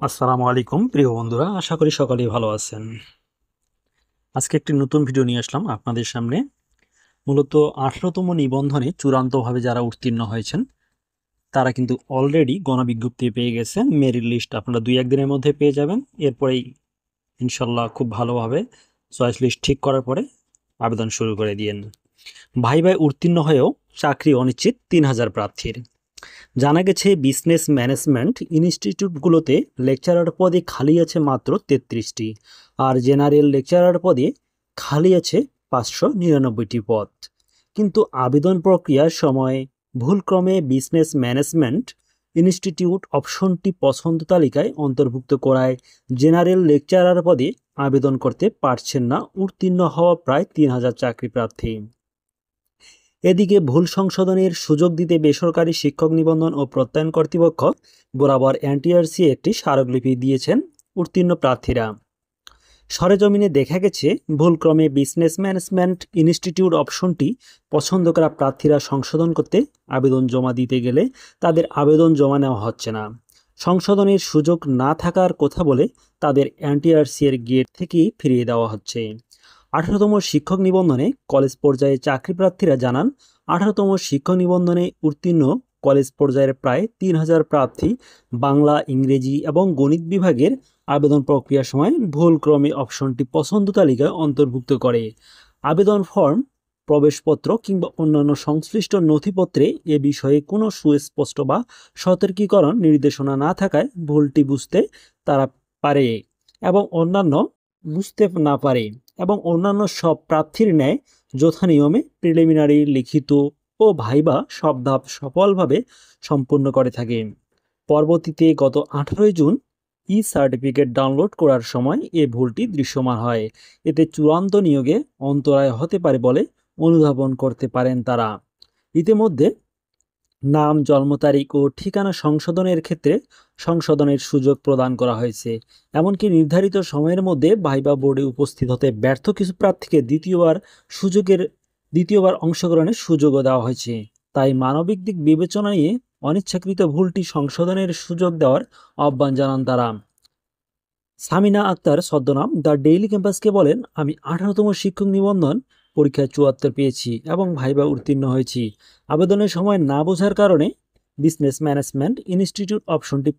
আসসালামু আলাইকুম প্রিয় বন্ধুরা, আশা করি সকলেই ভালো আছেন। আজকে একটি নতুন ভিডিও নিয়ে আসলাম আপনাদের সামনে। মূলত 18তম নিবন্ধনে চূড়ান্তভাবে যারা উত্তীর্ণ হয়েছেন তারা কিন্তু অলরেডি গণবিজ্ঞপ্তি পেয়ে গেছেন। মেরিট লিস্ট আপনারা 2-1 দিনের মধ্যে পেয়ে যাবেন। এরপরেই ইনশাল্লাহ খুব ভালোভাবে চয়েস লিস্ট ঠিক করার পরে আবেদন শুরু করে দিয়েন। ভাইভায় উত্তীর্ণ হয়েও চাকরি অনিশ্চিত 3000 প্রার্থীর। জানা গেছে বিজনেস ম্যানেজমেন্ট ইনস্টিটিউটগুলোতে লেকচারার পদে খালি আছে মাত্র 33টি, আর জেনারেল লেকচারার পদে খালি আছে 599টি পদ। কিন্তু আবেদন প্রক্রিয়ার সময় ভুলক্রমে বিজনেস ম্যানেজমেন্ট ইনস্টিটিউট অপশনটি পছন্দ তালিকায় অন্তর্ভুক্ত করায় জেনারেল লেকচারার পদে আবেদন করতে পারছেন না উত্তীর্ণ হওয়া প্রায় 3000 চাকরি প্রার্থী। এদিকে ভুল সংশোধনের সুযোগ দিতে বেসরকারি শিক্ষক নিবন্ধন ও প্রত্যয়ন কর্তৃপক্ষ বরাবর এনটিআরসি একটি স্মারকলিপি দিয়েছেন উত্তীর্ণ প্রার্থীরা। সরেজমিনে দেখা গেছে ভুলক্রমে বিজনেস ম্যানেজমেন্ট ইনস্টিটিউট অপশনটি পছন্দ করা প্রার্থীরা সংশোধন করতে আবেদন জমা দিতে গেলে তাদের আবেদন জমা নেওয়া হচ্ছে না। সংশোধনের সুযোগ না থাকার কথা বলে তাদের এনটিআরসি এর গেট থেকেই ফিরিয়ে দেওয়া হচ্ছে। 18তম শিক্ষক নিবন্ধনে কলেজ পর্যায়ে চাকরি প্রার্থীরা জানান, 18তম শিক্ষক নিবন্ধনে উত্তীর্ণ কলেজ পর্যায়ের প্রায় 3000 প্রার্থী বাংলা, ইংরেজি এবং গণিত বিভাগের আবেদন প্রক্রিয়ার সময় ভুলক্রমে অপশনটি পছন্দ তালিকায় অন্তর্ভুক্ত করে। আবেদন ফর্ম, প্রবেশপত্র কিংবা অন্যান্য সংশ্লিষ্ট নথিপত্রে এ বিষয়ে কোনো সুস্পষ্ট বা সতর্কীকরণ নির্দেশনা না থাকায় ভুলটি বুঝতে তারা পারে এবং অন্যান্য বুঝতে না পারে এবং অন্যান্য সব প্রার্থীর ন্যায় যথানিয়মে প্রিলিমিনারি, লিখিত ও ভাইবা সব ধাপ সফলভাবে সম্পূর্ণ করে থাকে। পরবর্তীতে গত 18 জুন সার্টিফিকেট ডাউনলোড করার সময় এ ভুলটি দৃশ্যমান হয়। এতে চূড়ান্ত নিয়োগে অন্তরায় হতে পারে বলে অনুধাবন করতে পারেন তারা। ইতিমধ্যে নাম, জন্ম তারিখ ও ঠিকানা সংশোধনের ক্ষেত্রে সংশোধনের সুযোগ প্রদান করা হয়েছে। এমনকি নির্ধারিত সময়ের মধ্যে ভাইবা বোর্ডে উপস্থিত হতে ব্যর্থ কিছু প্রার্থীকে দ্বিতীয়বার অংশগ্রহণের সুযোগও দেওয়া হয়েছে। তাই মানবিক দিক বিবেচনা নিয়ে অনিচ্ছাকৃত ভুলটি সংশোধনের সুযোগ দেওয়ার আহ্বান জানান তারা। সামিনা আক্তার ছদ্মনাম দ্য ডেইলি ক্যাম্পাসকে বলেন, আমি 18তম শিক্ষক নিবন্ধন পরীক্ষায় 74 পেয়েছি এবং ভাইবা উত্তীর্ণ হয়েছি। আবেদনের সময় না বোঝার কারণে বিজনেস ম্যানেজমেন্ট ইনস্টিটিউট অপশনটি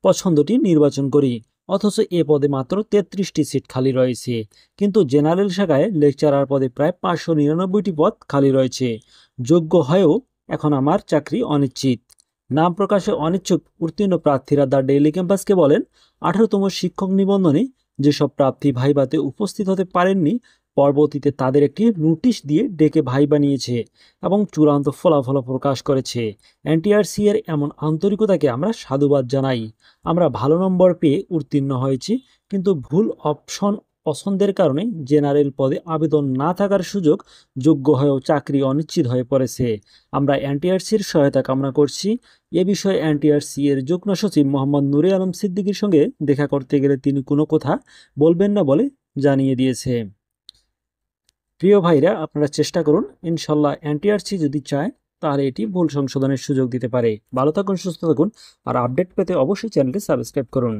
পছন্দটি নির্বাচন করি। অথচ এ পদে মাত্র 33টি সিট খালি রয়েছে। কিন্তু জেনারেল শাখায় লেকচারার পদে প্রায় 599টি পদ খালি রয়েছে। যোগ্য হয়েও এখন আমার চাকরি অনিশ্চিত। নাম প্রকাশে অনিচ্ছুক উত্তীর্ণ প্রার্থীরা দ্য ডেইলি ক্যাম্পাসকে বলেন, 18তম শিক্ষক নিবন্ধনে যেসব প্রার্থী ভাইবাতে উপস্থিত হতে পারেননি, পরবর্তীতে তাদের একটি নোটিশ দিয়ে ডেকে ভাইবা নিয়েছে এবং চূড়ান্ত ফলাফল প্রকাশ করেছে। এনটিআরসি এর এমন আন্তরিকতাকে আমরা সাধুবাদ জানাই। আমরা ভালো নম্বর পেয়ে উত্তীর্ণ হয়েছি, কিন্তু ভুল অপশন পছন্দের কারণে জেনারেল পদে আবেদন না থাকার সুযোগ, যোগ্য হয়েও চাকরি অনিশ্চিত হয়ে পড়েছে। আমরা এনটিআরসির সহায়তা কামনা করছি। এ বিষয়ে এনটিআরসি এর যুগ্ম সচিব মোহাম্মদ নূরে আলম সিদ্দিকীর সঙ্গে দেখা করতে গেলে তিনি কোনো কথা বলবেন না বলে জানিয়ে দিয়েছে। প্রিয় ভাইরা, আপনারা চেষ্টা করুন, ইনশাল্লাহ এনটিআরসি যদি চায় তাহলে এটি ভুল সংশোধনের সুযোগ দিতে পারে। ভালো থাকুন, সুস্থ থাকুন, আর আপডেট পেতে অবশ্যই চ্যানেলটি সাবস্ক্রাইব করুন।